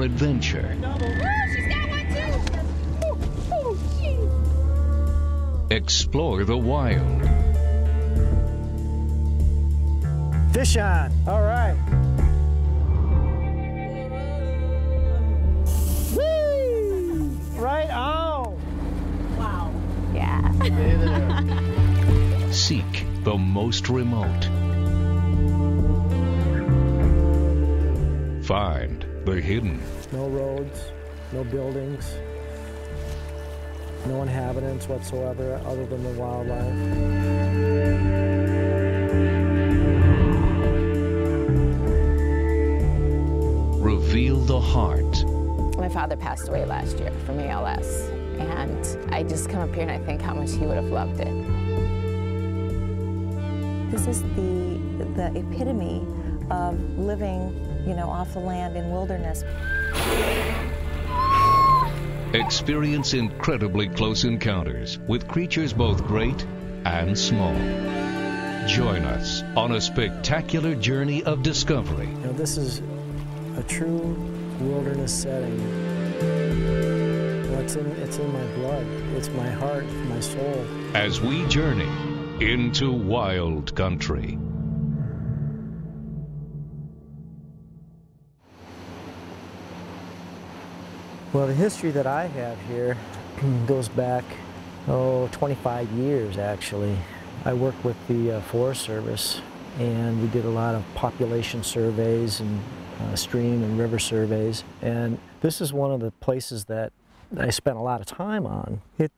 for adventure. She's got one too! Explore the wild. Fish on. All right. Whee! Right on. Wow. Yeah. Seek the most remote. Find the hidden. No roads, no buildings, no inhabitants whatsoever other than the wildlife. Reveal the heart. My father passed away last year from ALS, and I just come up here and I think how much he would have loved it. This is the epitome of living, you know, off the land in wilderness. Experience incredibly close encounters with creatures both great and small. Join us on a spectacular journey of discovery. You know, this is a true wilderness setting. You know, it's in my blood. It's my heart, my soul. As we journey into wild country. Well, the history that I have here goes back, 25 years actually. I worked with the Forest Service, and we did a lot of population surveys and stream and river surveys. And this is one of the places that I spent a lot of time on. It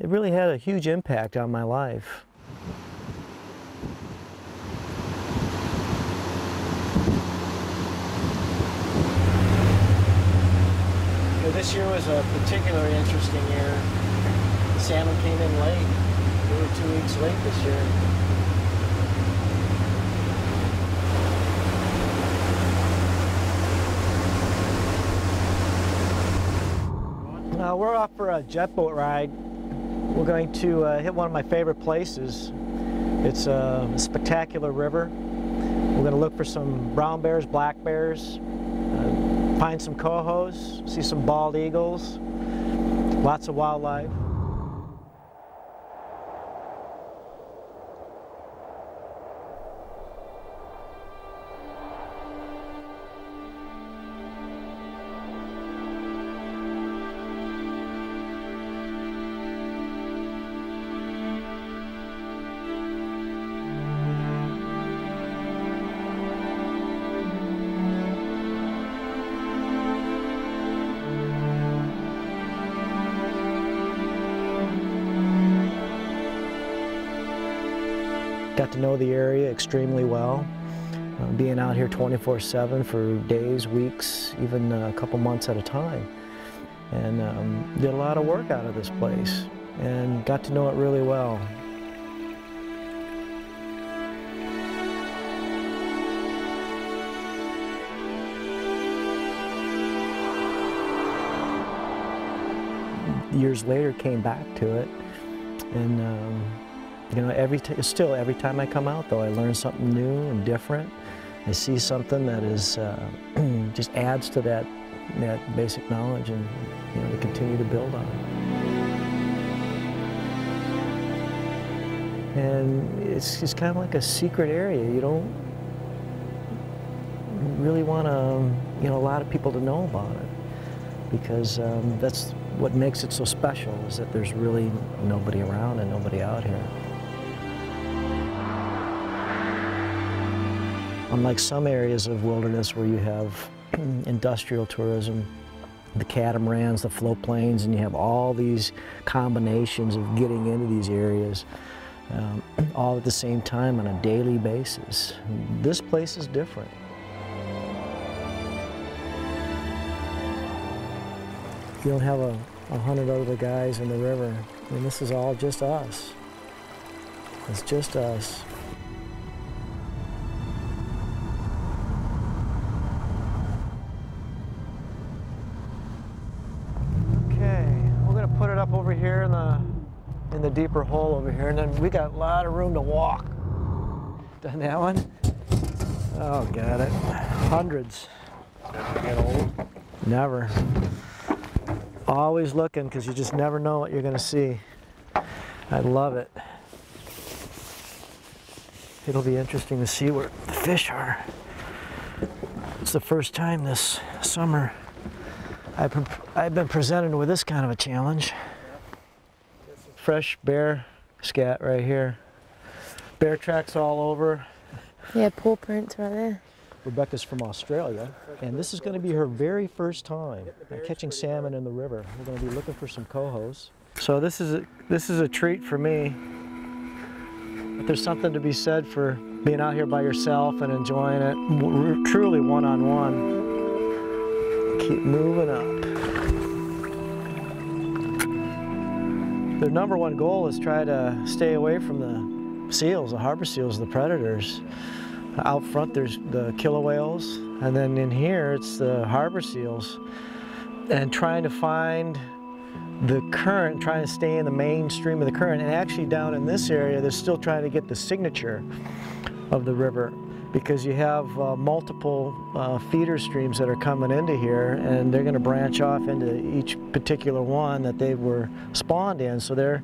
really had a huge impact on my life. This year was a particularly interesting year. Salmon came in late. We were 2 weeks late this year. We're off for a jet boat ride. We're going to hit one of my favorite places. It's a spectacular river. We're going to look for some brown bears, black bears, find some cohos, see some bald eagles, lots of wildlife. Got to know the area extremely well, being out here 24/7 for days, weeks, even a couple months at a time. And did a lot of work out of this place and got to know it really well. Years later, came back to it, and you know, every time I come out, though, I learn something new and different. I see something that is just adds to that basic knowledge, and you know, to continue to build on it. And it's just kind of like a secret area. You don't really want to, you know, a lot of people to know about it, because that's what makes it so special, is that there's really nobody around and nobody out here. Unlike some areas of wilderness where you have industrial tourism, the catamarans, the float planes, and you have all these combinations of getting into these areas all at the same time on a daily basis. This place is different. You don't have 100 other guys in the river. I mean, this is all just us. It's just us. Over here in the deeper hole over here, and then we got a lot of room to walk. Done that one? Oh, got it. Hundreds. As we get old, Never. Always looking, because you just never know what you're going to see. I love it. It'll be interesting to see where the fish are. It's the first time this summer I've been presented with this kind of a challenge. Fresh bear scat right here. Bear tracks all over. Yeah, paw prints right there. Rebecca's from Australia, and this is going to be her very first time catching salmon in the river. We're going to be looking for some cohos. So this is a treat for me. But there's something to be said for being out here by yourself and enjoying it truly one-on-one. Keep moving up. Their number one goal is try to stay away from the seals, the harbor seals, the predators. Out front there's the killer whales, and then in here it's the harbor seals. And trying to find the current, trying to stay in the mainstream of the current. And actually down in this area they're still trying to get the signature of the river, because you have multiple feeder streams that are coming into here, and they're going to branch off into each particular one that they were spawned in. So they're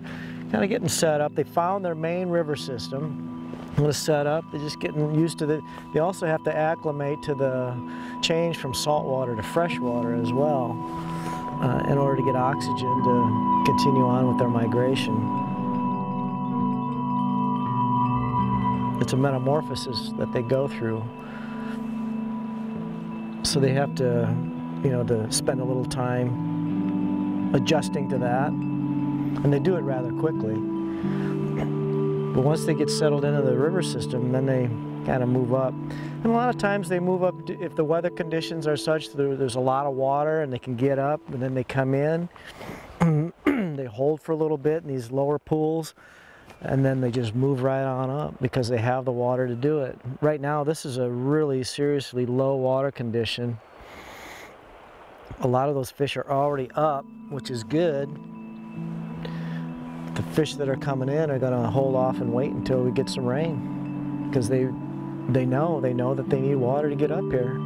kind of getting set up. They found their main river system. I'm going to set up. They're just getting used to the. They also have to acclimate to the change from saltwater to freshwater as well, in order to get oxygen to continue on with their migration. It's a metamorphosis that they go through. So they have to, to spend a little time adjusting to that, and they do it rather quickly. But once they get settled into the river system, then they kind of move up. And a lot of times they move up if the weather conditions are such that there's a lot of water and they can get up, and then they come in. They hold for a little bit in these lower pools, and then they just move right on up because they have the water to do it. Right now this is a really seriously low water condition. A lot of those fish are already up, which is good. The fish that are coming in are going to hold off and wait until we get some rain, because they know that they need water to get up here.